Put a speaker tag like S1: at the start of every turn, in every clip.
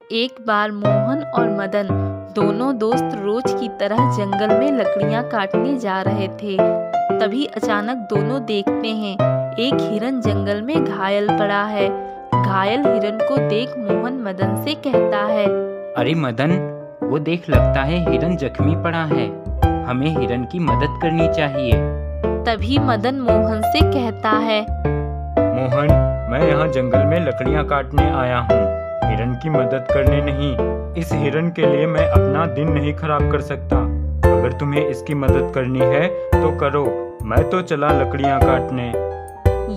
S1: एक बार मोहन और मदन दोनों दोस्त रोज की तरह जंगल में लकड़ियां काटने जा रहे थे। तभी अचानक दोनों देखते हैं एक हिरन जंगल में घायल पड़ा है। घायल हिरन को देख मोहन मदन से कहता है,
S2: अरे मदन, वो देख, लगता है हिरन जख्मी पड़ा है। हमें हिरन की मदद करनी चाहिए।
S1: तभी मदन मोहन से कहता है,
S3: मोहन, मैं यहाँ जंगल में लकड़ियाँ काटने आया हूँ, हिरन की मदद करने नहीं। इस हिरन के लिए मैं अपना दिन नहीं खराब कर सकता। अगर तुम्हें इसकी मदद करनी है तो करो, मैं तो चला लकड़ियाँ काटने।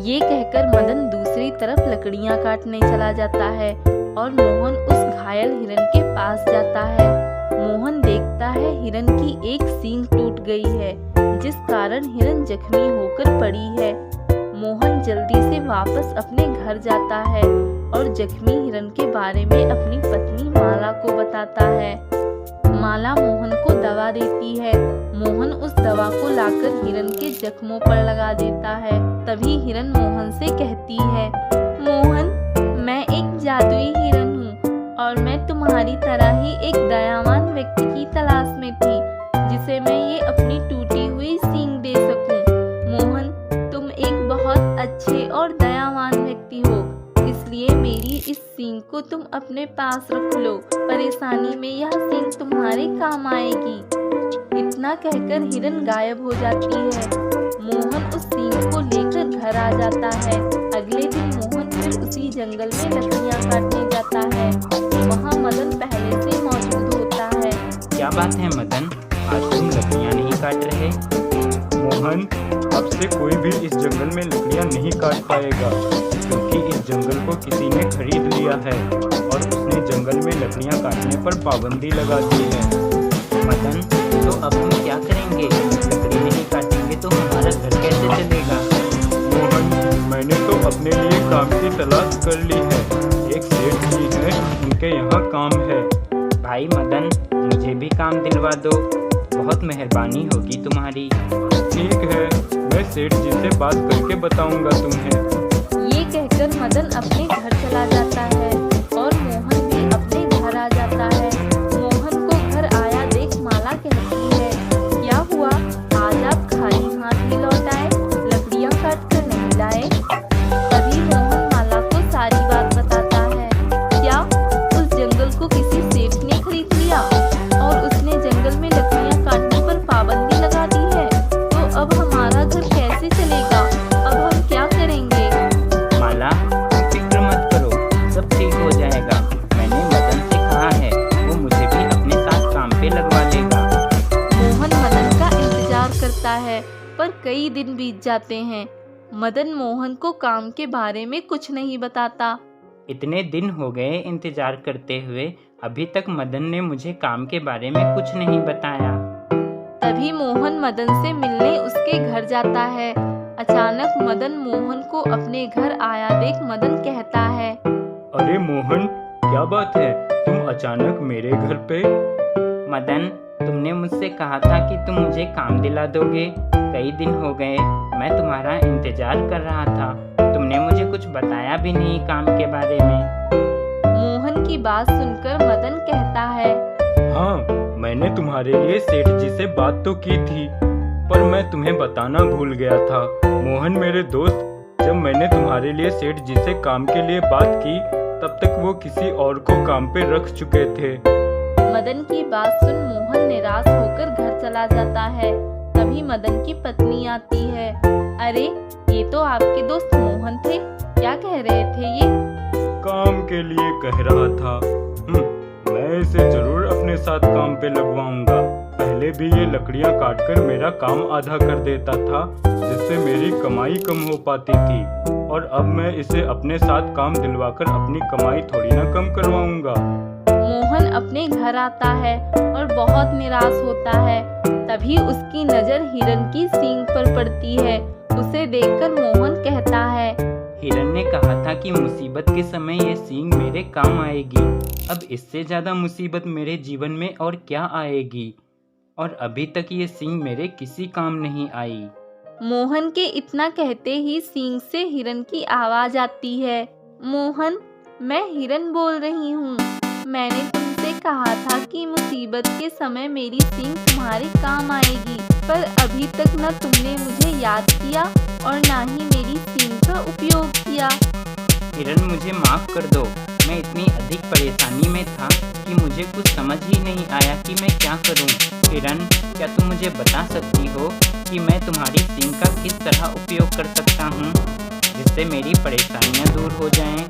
S1: ये कहकर मदन दूसरी तरफ लकड़ियां काटने चला जाता है और मोहन उस घायल हिरन के पास जाता है। मोहन देखता है हिरन की एक सींग टूट गई है, जिस कारण हिरन जख्मी होकर पड़ी है। मोहन जल्दी से वापस अपने घर जाता है और जख्मी हिरन के बारे में अपनी पत्नी माला को बताता है। माला मोहन को दवा देती है। मोहन उस दवा को लाकर हिरन के जख्मों पर लगा देता है। तभी हिरन मोहन से कहती है, मोहन, मैं एक जादुई हिरन हूँ और मैं तुम्हारी तरह ही एक दयावान व्यक्ति की तलाश में थी, जिसे मैं ये अपनी टूटी हुई सींग दे सकूं। मोहन, तुम एक बहुत अच्छे और दयावान व्यक्ति हो, इसलिए मेरी इस सींग को तुम अपने पास रख लो। परेशानी में यह सींग तुम्हारे काम आएगी। इतना कहकर हिरन गायब हो जाती है। मोहन उस सींग को लेकर घर आ जाता है। अगले दिन मोहन फिर उसी जंगल में लकड़ियां काटने जाता है। वहाँ मदन पहले से मौजूद होता है।
S2: क्या बात है मदन, आज तुम लकड़ियाँ नहीं काट रहे?
S3: मोहन, अब से कोई भी इस जंगल में लकड़ियाँ नहीं काट पाएगा, क्योंकि इस जंगल को किसी ने खरीद लिया है और उसने जंगल में लकड़ियाँ काटने पर पाबंदी लगा दी है।
S2: मदन, तो अब हम क्या करेंगे? लकड़ी नहीं काटेंगे तो हमारा घर कैसे चलेगा?
S3: मोहन, मैंने तो अपने लिए काम की तलाश कर ली है। एक सेठ जी है, उनके यहाँ काम है।
S2: भाई मदन, मुझे भी काम दिलवा दो, बहुत मेहरबानी होगी तुम्हारी।
S3: ठीक है, मैं सेठ जी से बात करके बताऊंगा तुम्हें।
S1: ये कहकर मदन अपने घर चला जाता है और मोहन भी अपने घर आ जाता है। मोहन को घर आया देख माला कहती है, क्या हुआ, आज आप खाली हाथ ही लौट आए, लकड़ियां काट कर नहीं लाए? तभी मोहन माला को सारी बात बताता है। क्या उस जंगल को किसी सेठ ने खरीद लिया और उसने जंगल में लकड़ियां काटने पर पाबंदी लगा दी है? तो अब हमारा घर कैसे चलेगा? अब हम क्या करेंगे?
S2: माला, तुम फिक्र मत करो, सब ठीक हो जाएगा। मैंने मदन से कहा है, वो मुझे भी अपने साथ काम पे लगवा लेगा।
S1: मोहन मदन का इंतजार करता है, पर कई दिन बीत जाते हैं। मदन मोहन को काम के बारे में कुछ नहीं बताता।
S2: इतने दिन हो गए इंतजार करते हुए, अभी तक मदन ने मुझे काम के बारे में कुछ नहीं बताया।
S1: तभी मोहन मदन से मिलने उसके घर जाता है। अचानक मदन मोहन को अपने घर आया देख मदन कहता है,
S3: अरे मोहन, क्या बात है, तुम अचानक मेरे घर पे?
S2: मदन, तुमने मुझसे कहा था कि तुम मुझे काम दिला दोगे। कई दिन हो गए, मैं तुम्हारा इंतजार कर रहा था। तुमने मुझे कुछ बताया भी नहीं काम के बारे में।
S1: मोहन की बात सुनकर मदन कहता है,
S3: हाँ, मैंने तुम्हारे लिए सेठ जी से बात तो की थी, पर मैं तुम्हें बताना भूल गया था। मोहन मेरे दोस्त, जब मैंने तुम्हारे लिए सेठ जी से काम के लिए बात की, तब तक वो किसी और को काम पे रख चुके थे।
S1: मदन की बात सुन मोहन निराश होकर घर चला जाता है। तभी मदन की पत्नी आती है। अरे, ये तो आपके दोस्त मोहन थे, क्या कह रहे थे ये?
S3: काम के लिए कह रहा था। मैं इसे जरूर अपने साथ काम पे लगवाऊंगा। पहले भी ये लकड़ियां काटकर मेरा काम आधा कर देता था, जिससे मेरी कमाई कम हो पाती थी, और अब मैं इसे अपने साथ काम दिलवाकर अपनी कमाई थोड़ी ना कम करवाऊंगा।
S1: मोहन अपने घर आता है और बहुत निराश होता है। तभी उसकी नजर हिरन की सींग पर पड़ती है। उसे देखकर मोहन कहता है,
S2: हिरन ने कहा था कि मुसीबत के समय ये सींग मेरे काम आएगी। अब इससे ज्यादा मुसीबत मेरे जीवन में और क्या आएगी? और अभी तक ये सींग मेरे किसी काम नहीं आई।
S1: मोहन के इतना कहते ही सींग से हिरन की आवाज आती है, मोहन, मैं हिरन बोल रही हूँ। मैंने तुमसे कहा था कि मुसीबत के समय मेरी सींग तुम्हारे काम आएगी, पर अभी तक न तुमने मुझे याद किया और न ही मेरी सींग का उपयोग किया।
S2: हिरन, मुझे माफ़ कर दो। मैं इतनी अधिक परेशानी में था कि मुझे कुछ समझ ही नहीं आया कि मैं क्या करूं। हिरन, क्या तुम मुझे बता सकती हो कि मैं तुम्हारी सींग का किस तरह उपयोग कर सकता हूं, जिससे मेरी परेशानियां दूर हो जाएं?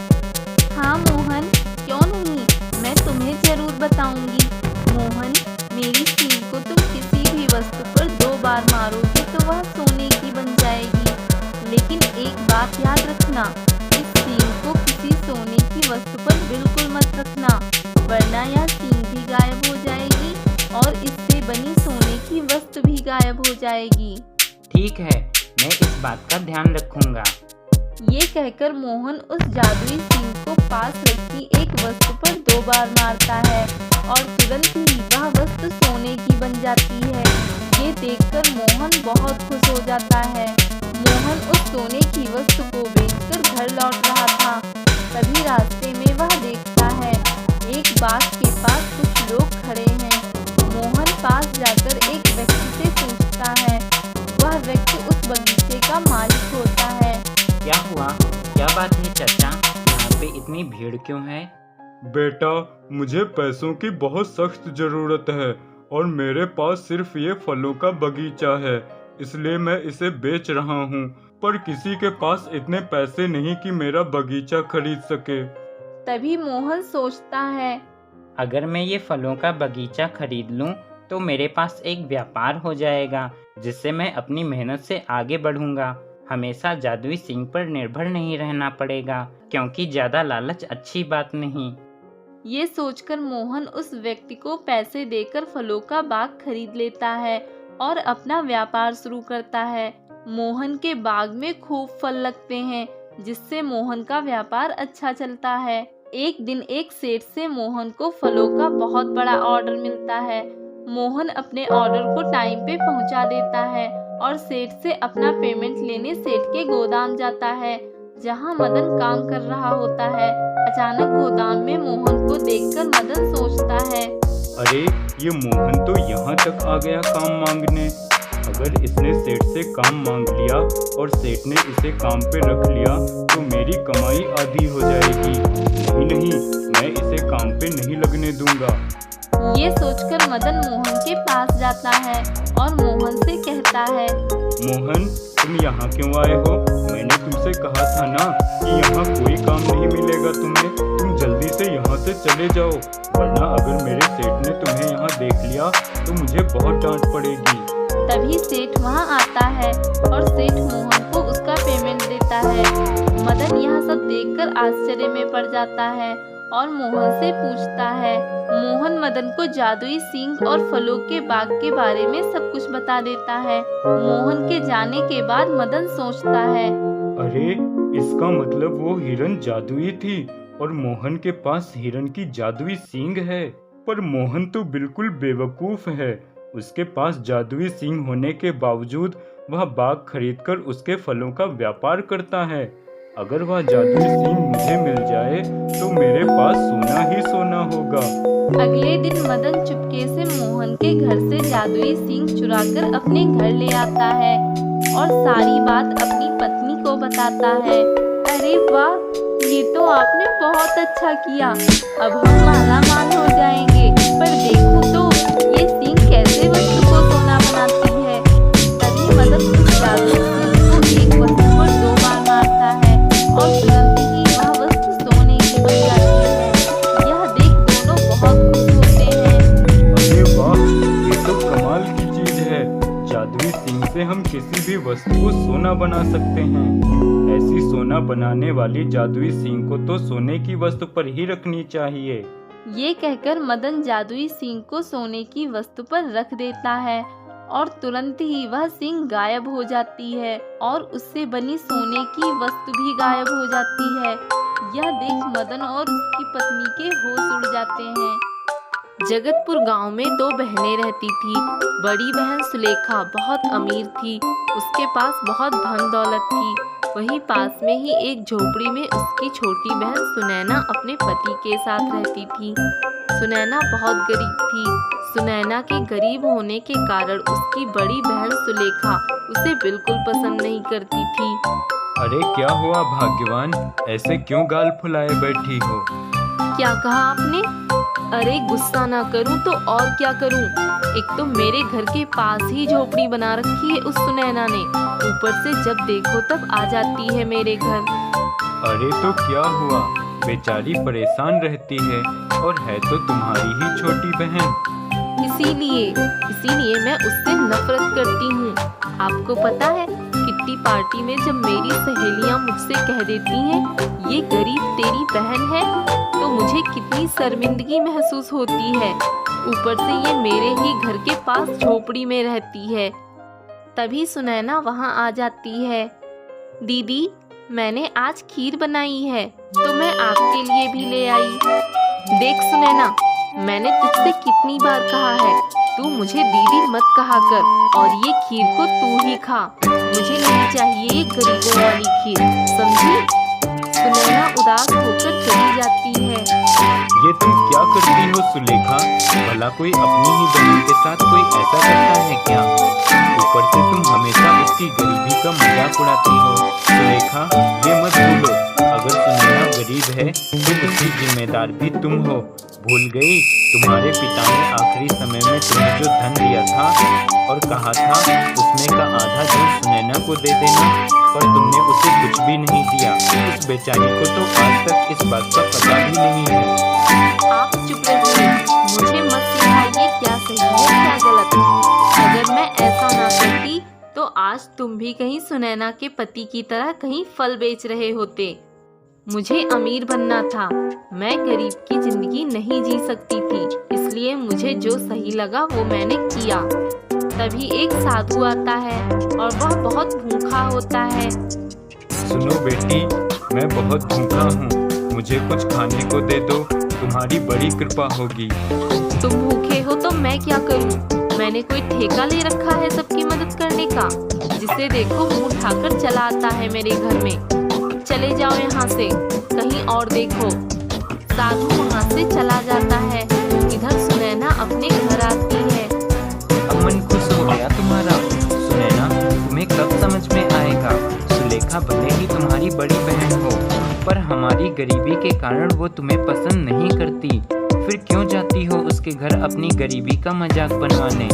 S1: हाँ मोहन, क्यों नहीं, मैं तुम्हें जरूर बताऊंगी। मोहन, मेरी सींग को तुम किसी भी वस्तु पर 2 बार मारोगे तो वह सोने की बन जाएगी। लेकिन एक बात याद रखना, इस सींग को किसी सोने की वस्तु पर बिल्कुल मत रखना, वरना यह सींग भी गायब हो जाएगी और इससे बनी सोने की वस्तु भी गायब हो जाएगी।
S2: ठीक है, मैं इस बात का ध्यान रखूंगा।
S1: ये कहकर मोहन उस जादुई सींग को पास रखी एक वस्तु पर 2 बार मारता है और तुरंत ही वह वस्तु सोने की बन जाती है। ये देखकर मोहन बहुत खुश हो जाता है। मोहन उस सोने की वस्तु को बेचकर घर लौट रहा था। तभी रास्ते में वह देखता है एक बाग के पास कुछ लोग खड़े हैं। मोहन पास जाकर एक व्यक्ति से पूछता है। वह व्यक्ति उस बगीचे का मालिक होता है।
S2: क्या हुआ? क्या बात है चाचा? यहाँ पे इतनी भीड़ क्यों है?
S3: बेटा, मुझे पैसों की बहुत सख्त जरूरत है और मेरे पास सिर्फ ये फलों का बगीचा है, इसलिए मैं इसे बेच रहा हूँ। पर किसी के पास इतने पैसे नहीं कि मेरा बगीचा खरीद सके।
S1: तभी मोहन सोचता है,
S2: अगर मैं ये फलों का बगीचा खरीद लूँ तो मेरे पास एक व्यापार हो जाएगा, जिससे मैं अपनी मेहनत से आगे बढ़ूंगा। हमेशा जादुई सींग पर निर्भर नहीं रहना पड़ेगा, क्योंकि ज़्यादा लालच अच्छी बात नहीं।
S1: ये सोचकर मोहन उस व्यक्ति को पैसे देकर फलों का बाग खरीद लेता है और अपना व्यापार शुरू करता है। मोहन के बाग में खूब फल लगते हैं, जिससे मोहन का व्यापार अच्छा चलता है। एक दिन एक सेठ से मोहन को फलों का बहुत बड़ा ऑर्डर मिलता है। मोहन अपने ऑर्डर को टाइम पे पहुंचा देता है और सेठ से अपना पेमेंट लेने सेठ के गोदाम जाता है, जहां मदन काम कर रहा होता है। अचानक गोदाम में मोहन को देखकर मदन सोचता है,
S3: अरे, ये मोहन तो यहाँ तक आ गया काम मांगने। अगर इसने सेठ से काम मांग लिया और सेठ ने इसे काम पे रख लिया तो मेरी कमाई आधी हो जाएगी। नहीं, मैं इसे काम पे नहीं लगने दूंगा।
S1: ये सोचकर मदन मोहन के पास जाता है और मोहन से कहता है,
S3: मोहन, तुम यहाँ क्यों आए हो? मैंने तुमसे कहा था ना कि यहाँ कोई काम नहीं मिलेगा तुम्हें। तुम जल्दी से यहाँ से चले जाओ, वरना अगर मेरे सेठ ने तुम्हें यहाँ देख लिया तो मुझे बहुत डांट पड़ेगी।
S1: तभी सेठ वहाँ आता है और सेठ मोहन को उसका पेमेंट देता है। मदन यह सब देखकर आश्चर्य में पड़ जाता है और मोहन से पूछता है। मोहन मदन को जादुई सींग और फलों के बाग के बारे में सब कुछ बता देता है। मोहन के जाने के बाद मदन सोचता है,
S3: अरे, इसका मतलब वो हिरन जादुई थी और मोहन के पास हिरन की जादुई सींग है। पर मोहन तो बिल्कुल बेवकूफ है। उसके पास जादुई सींग होने के बावजूद वह बाग खरीदकर उसके फलों का व्यापार करता है। अगर वह जादुई सींग मुझे मिल जाए तो मेरे पास सोना ही सोना होगा।
S1: अगले दिन मदन चुपके से मोहन के घर से जादुई सींग चुराकर अपने घर ले आता है और सारी बात अपनी पत्नी को बताता है। अरे वाह, ये तो आपने बहुत अच्छा किया, अब हम मालामाल हो जाएंगे। पर देखो तो ये सींग कैसे वस्तु को सोना बनाती है। तभी मदन उस जादुई सींग को एक वस्तु पर 2 बार मारता है और तुरंत ही वह वस्तु सोने की बन जाती है। यह देख दोनों बहुत खुश होते हैं।
S3: अरे वाह, ये तो कमाल की चीज है। जादुई सींग से हम किसी भी वस्तु को सोना बना सकते हैं। ऐसी सोना बनाने वाली जादुई सींग को तो सोने की वस्तु पर ही रखनी चाहिए।
S1: ये कहकर मदन जादुई सींग को सोने की वस्तु पर रख देता है और तुरंत ही वह सींग गायब हो जाती है और उससे बनी सोने की वस्तु भी गायब हो जाती है। यह देख मदन और उसकी पत्नी के होश उड़ जाते हैं। जगतपुर गांव में 2 बहनें रहती थी। बड़ी बहन सुलेखा बहुत अमीर थी, उसके पास बहुत धन दौलत थी। वहीं पास में ही एक झोपड़ी में उसकी छोटी बहन सुनैना अपने पति के साथ रहती थी। सुनैना बहुत गरीब थी। सुनैना के गरीब होने के कारण उसकी बड़ी बहन सुलेखा उसे बिल्कुल पसंद नहीं करती थी।
S3: अरे क्या हुआ भाग्यवान, ऐसे क्यों गाल फुलाए बैठी हो?
S1: क्या कहा आपने? अरे गुस्सा ना करूं तो और क्या करूं? एक तो मेरे घर के पास ही झोपड़ी बना रखी है उस सुनैना ने, ऊपर से जब देखो तब आ जाती है मेरे घर।
S3: अरे तो क्या हुआ, बेचारी परेशान रहती है और है तो तुम्हारी ही छोटी बहन।
S1: इसीलिए मैं उससे नफरत करती हूँ। आपको पता है, किट्टी पार्टी में जब मेरी सहेलियाँ मुझसे कह देती हैं ये गरीब तेरी बहन है, तो मुझे कितनी शर्मिंदगी महसूस होती है। ऊपर से ये मेरे ही घर के पास झोपड़ी में रहती है। तभी सुनैना वहाँ आ जाती है। दीदी, मैंने आज खीर बनाई है तो मैं आपके लिए भी ले आई। देख सुनैना, मैंने तुझसे कितनी बार कहा है तू मुझे दीदी मत कहा कर, और ये खीर को तू ही खा। मुझे नहीं चाहिए ये गरीबों वाली खीर, समझी? सुनैना उदास होकर चली जाती है।
S3: ये तुम क्या करती हो सुलेखा? भला कोई अपनी ही बहन के साथ कोई ऐसा करता है क्या? ऊपर से तुम हमेशा उसकी गरीबी का मजाक उड़ाती हो। सुलेखा, ये मत भूलो, अगर सुनैना गरीब है तो उसकी जिम्मेदार भी तुम हो। भूल गई, तुम्हारे पिता ने आखिरी समय में तुम्हें जो धन दिया था और कहा था उसमें का आधा धन सुनैना को दे देना, पर तुमने उसे कुछ भी नहीं दिया। उस बेचारी को तो आज तक इस बात का पता भी नहीं है।
S1: आप चुप रहिए, मुझे मत सिखाइए क्या सही है क्या गलत। अगर मैं ऐसा ना करती तो आज तुम भी कहीं सुनैना के पति की तरह कहीं फल बेच रहे होते। मुझे अमीर बनना था, मैं गरीब की जिंदगी नहीं जी सकती थी, इसलिए मुझे जो सही लगा वो मैंने किया। तभी एक साधु आता है और वह बहुत भूखा होता है।
S3: सुनो बेटी, मैं बहुत भूखा हूँ, मुझे कुछ खाने को दे दो, तुम्हारी बड़ी कृपा होगी।
S1: तुम भूखे हो तो मैं क्या करूँ? मैंने कोई ठेका ले रखा है सबकी मदद करने का? जिसे देखो मुंह उठाकर चला आता है मेरे घर में। चले जाओ यहाँ से, कहीं और देखो। साधु वहाँ से चला जाता है। इधर सुनैना अपने घर आती है।
S2: अब मन खुश हो गया तुम्हारा। सुनैना, तुम्हें कब समझ में आएगा, सुलेखा भले ही तुम्हारी बड़ी बहन हो, पर हमारी गरीबी के कारण वो तुम्हें पसंद नहीं करती। फिर क्यों जाती हो उसके घर अपनी गरीबी का मजाक बनवाने?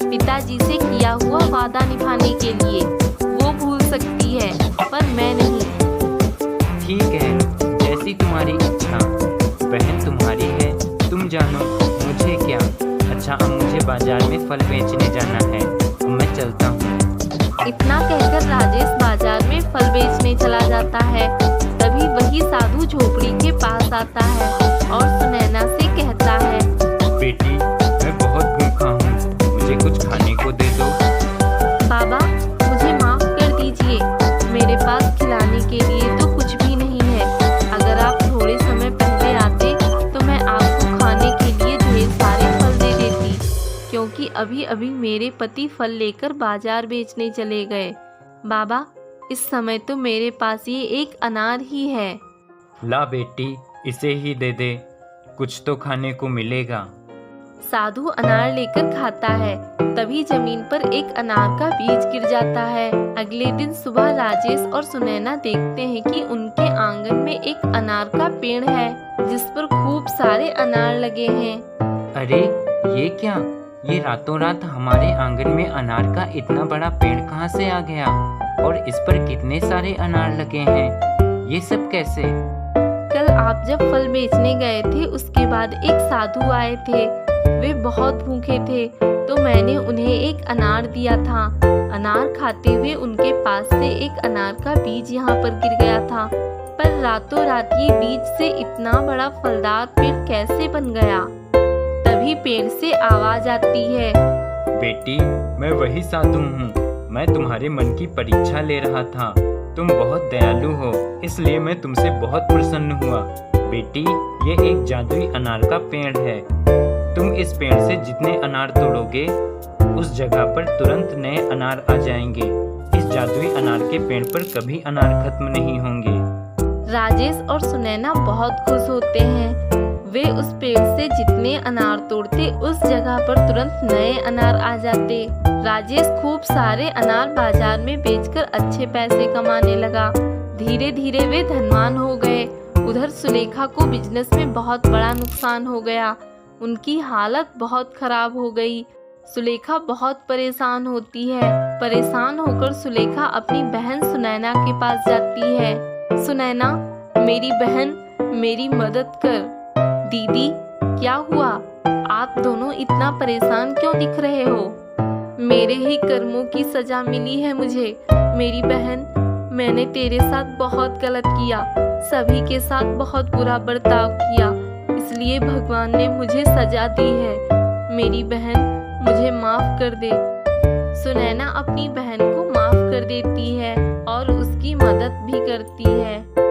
S1: पिताजी से किया हुआ वादा निभाने के लिए। वो भूल सकती है पर मैं नहीं।
S2: ठीक है, जैसी तुम्हारी इच्छा। बहन तुम्हारी है, तुम जानो, मुझे क्या। अच्छा, अब मुझे बाजार में फल बेचने जाना है, मैं चलता हूँ।
S1: इतना कहकर राजेश बाजार में फल बेचने चला जाता है। तभी वही साधु झोपड़ी के पास आता है और सुनैना से कहता है,
S3: बेटी, मैं बहुत भूखा हूँ, मुझे कुछ खाने को दे दो।
S1: बाबा, मुझे माफ कर दीजिए, मेरे पास खिलाने के लिए तो कुछ भी नहीं है। अगर आप थोड़े समय पहले आते तो मैं आपको खाने के लिए ढेर सारे फल दे देती, क्योंकि अभी अभी मेरे पति फल लेकर बाजार बेचने चले गए। बाबा, इस समय तो मेरे पास ये एक अनार ही है।
S3: ला बेटी, इसे ही दे दे, कुछ तो खाने को मिलेगा।
S1: साधु अनार लेकर खाता है। तभी जमीन पर एक अनार का बीज गिर जाता है। अगले दिन सुबह राजेश और सुनैना देखते हैं कि उनके आंगन में एक अनार का पेड़ है, जिस पर खूब सारे अनार लगे हैं।
S2: अरे ये क्या, ये रातों रात हमारे आंगन में अनार का इतना बड़ा पेड़ कहाँ से आ गया? और इस पर कितने सारे अनार लगे हैं? ये सब कैसे?
S1: कल आप जब फल बेचने गए थे उसके बाद एक साधु आए थे। वे बहुत भूखे थे तो मैंने उन्हें एक अनार दिया था। अनार खाते हुए उनके पास से एक अनार का बीज यहाँ पर गिर गया था, पर रातों रात ये बीज से इतना बड़ा फलदार पेड़ कैसे बन गया? तभी पेड़ से आवाज आती है,
S3: बेटी, मैं वही साधु हूँ, मैं तुम्हारे मन की परीक्षा ले रहा था। तुम बहुत दयालु हो, इसलिए मैं तुमसे बहुत प्रसन्न हुआ। बेटी, ये एक जादुई अनार का पेड़ है। तुम इस पेड़ से जितने अनार तोड़ोगे उस जगह पर तुरंत नए अनार आ जाएंगे। इस
S2: इस जादुई अनार के पेड़ पर कभी अनार खत्म नहीं होंगे।
S1: राजेश और सुनैना बहुत खुश होते हैं। वे उस पेड़ से जितने अनार तोड़ते उस जगह पर तुरंत नए अनार आ जाते। राजेश खूब सारे अनार बाजार में बेचकर अच्छे पैसे कमाने लगा। धीरे धीरे वे धनवान हो गए। उधर सुलेखा को बिजनेस में बहुत बड़ा नुकसान हो गया। उनकी हालत बहुत खराब हो गई। सुलेखा बहुत परेशान होती है। परेशान होकर सुलेखा अपनी बहन सुनैना के पास जाती है। सुनैना, मेरी बहन, मेरी मदद कर। दीदी, क्या हुआ? आप दोनों इतना परेशान क्यों दिख रहे हो? मेरे ही कर्मों की सजा मिली है मुझे। मेरी बहन, मैंने तेरे साथ बहुत गलत किया, सभी के साथ बहुत बुरा बर्ताव किया, इसलिए भगवान ने मुझे सजा दी है। मेरी बहन, मुझे माफ कर दे। सुनैना अपनी बहन को माफ कर देती है और उसकी मदद भी करती है।